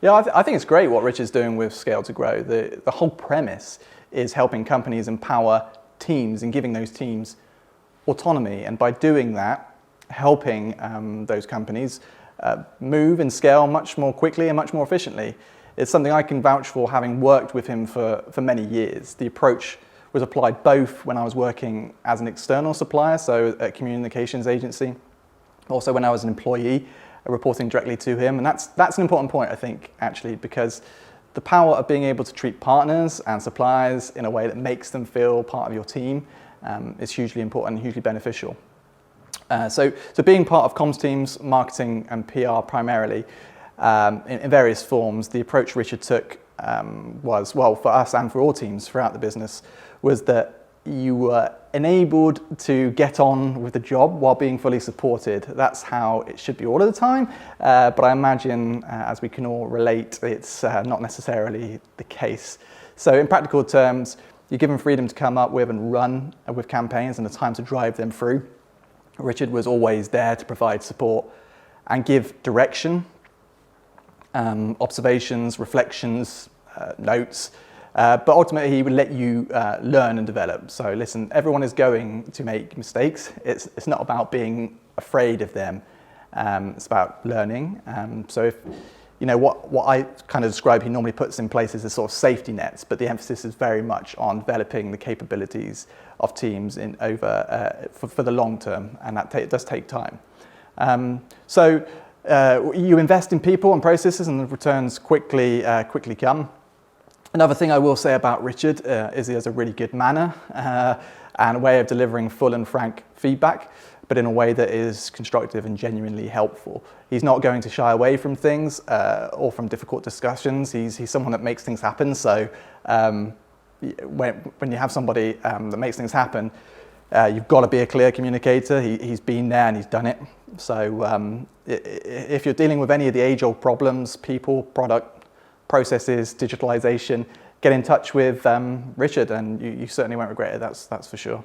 Yeah, I think it's great what Richard's doing with Scale to Grow. The whole premise is helping companies empower teams and giving those teams autonomy. And by doing that, helping those companies move and scale much more quickly and much more efficiently. It's something I can vouch for, having worked with him for many years. The approach was applied both when I was working as an external supplier, so at a communications agency, also when I was an employee, reporting directly to him. And that's an important point, I think, actually, because the power of being able to treat partners and suppliers in a way that makes them feel part of your team is hugely important and hugely beneficial. So being part of comms teams, marketing and PR primarily, in various forms, the approach Richard took was, well, for us and for all teams throughout the business, was that you were enabled to get on with the job while being fully supported. That's how it should be all of the time, but I imagine, as we can all relate, it's not necessarily the case. So in practical terms, you're given freedom to come up with and run with campaigns and the time to drive them through. Richard was always there to provide support and give direction, observations, reflections, notes, but ultimately he would let you learn and develop. So listen, everyone is going to make mistakes. It's not about being afraid of them. It's about learning. So if, you know, what I kind of describe, he normally puts in place is a sort of safety nets, but the emphasis is very much on developing the capabilities of teams for the long term, and that does take time. So you invest in people and processes, and the returns quickly come. Another thing I will say about Richard is he has a really good manner and a way of delivering full and frank feedback, but in a way that is constructive and genuinely helpful. He's not going to shy away from things or from difficult discussions. He's someone that makes things happen. So when you have somebody that makes things happen, you've got to be a clear communicator. He's been there and he's done it. So if you're dealing with any of the age-old problems, people, product, processes, digitalization, get in touch with Richard, and you certainly won't regret it, that's for sure.